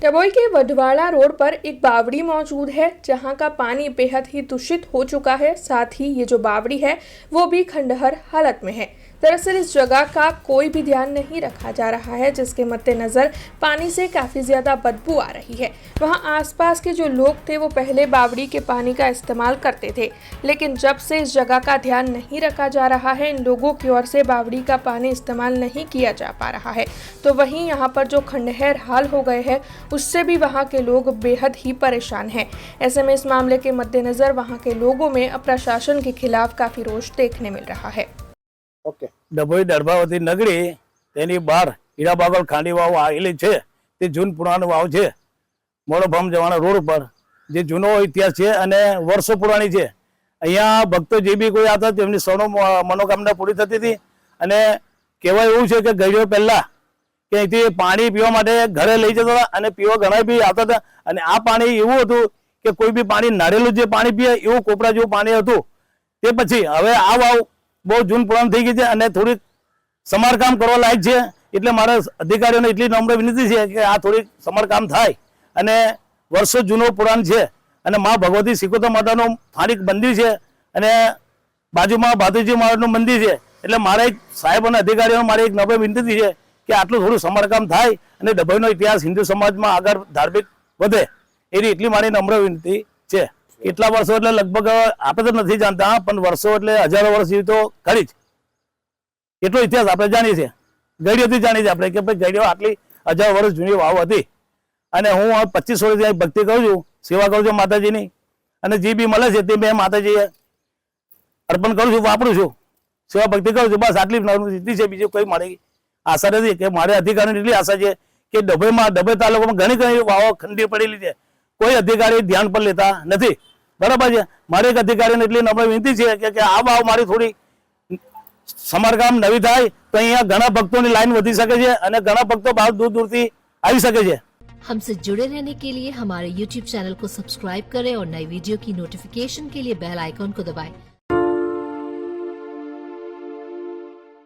डभोई के वडवाड़ा रोड पर एक बावड़ी मौजूद है जहां का पानी बेहद ही दूषित हो चुका है। साथ ही ये जो बावड़ी है वो भी खंडहर हालत में है। दरअसल इस जगह का कोई भी ध्यान नहीं रखा जा रहा है, जिसके मद्देनजर पानी से काफ़ी ज़्यादा बदबू आ रही है। वहां आसपास के जो लोग थे वो पहले बावड़ी के पानी का इस्तेमाल करते थे, लेकिन जब से इस जगह का ध्यान नहीं रखा जा रहा है, इन लोगों की ओर से बावड़ी का पानी इस्तेमाल नहीं किया जा पा रहा है। तो वहीं यहाँ पर जो खंडहर हाल हो गए हैं उससे भी वहाँ के लोग बेहद ही परेशान हैं। ऐसे में इस मामले के मद्देनजर वहाँ के लोगों में प्रशासन के खिलाफ काफ़ी रोष देखने मिल रहा है। ओके, डभोई दर्भावती नगरी तेनी बार हीराबागल खांडी वाव आवेली छे। ते जून पुराणी वाव छे। मोड़ोफाम जवाना रोड पर जे जूनो इतिहास छे अने वर्षो पुराणी छे। अहींया भक्तो जे बी कोई आता तेमनी सौनो मनोकामना पूरी थती हती। अने कहेवाय एवुं छे के गळियो पहेला के અહીંથી પાણી પીવા માટે ઘરે લઈ જતા હતા અને પીવા ઘણા બી આવતા હતા। અને આ પાણી એવું હતું કે કોઈ બી પાણી નાળેલું જે પાણી પીએ એવું કોપરા જેવું પાણી હતું। તે પછી હવે આ વાવ બહુ જૂન પુરાણ થઈ ગઈ છે અને થોડી સમારકામ કરવા લાયક છે। એટલે મારા અધિકારીઓને એટલી નમ્ર વિનંતી છે કે આ થોડી સમારકામ થાય। અને વર્ષો જૂનો પુરાણ છે અને મા ભગવતી સિકોતર માતાનું સ્થાનિક મંદિર છે અને બાજુમાં ભાતુજી મહારાજનું મંદિર છે। એટલે મારા એક સાહેબ અને અધિકારીઓને મારી એક નમ્ર વિનંતી છે કે આટલું થોડું સમારકામ થાય અને ડભોઈનો ઇતિહાસ હિન્દુ સમાજમાં આગળ ધાર્મિક વધે એવી એટલી મારી નમ્ર વિનંતી છે। કેટલા વર્ષો એટલે લગભગ આપણે તો નથી જાણતા, પણ વર્ષો એટલે હજારો વર્ષ જેવી તો ખરી જ। એટલો ઇતિહાસ આપણે જાણીએ છીએ, ગળીઓથી જાણીએ છીએ આપણે કે ભાઈ ગળીઓ આટલી હજાર વર્ષ જૂની વાવ હતી। અને હું 25 વર્ષથી ભક્તિ કરું છું, સેવા કરું છું માતાજીની। અને જે બી મળે છે તે મેં માતાજીએ અર્પણ કરું છું, વાપરું છું, સેવા ભક્તિ કરું છું। બસ આટલી વિનંતી છે, બીજી કોઈ મારી આશા નથી। કે મારે અધિકારીની એટલી આશા છે કે ડભોઈ તાલુકામાં ઘણી ઘણી વાવો ખંડી પડેલી છે, કોઈ અધિકારી ધ્યાન પર લેતા નથી। બરાબર છે। મારે એક અધિકારીને એટલી નમ્ર વિનંતી છે કે આ વાવ મારી થોડી સમારકામ નવી થાય તો અહીંયા ઘણા ભક્તોની લાઈન વધી શકે છે અને ઘણા ભક્તો બહાર दूर दूरથી આવી શકે છે। हमसे जुड़े रहने के लिए हमारे YouTube चैनल को सब्सक्राइब करें और नई वीडियो की नोटिफिकेशन के लिए बेल आइकॉन को दबाएं।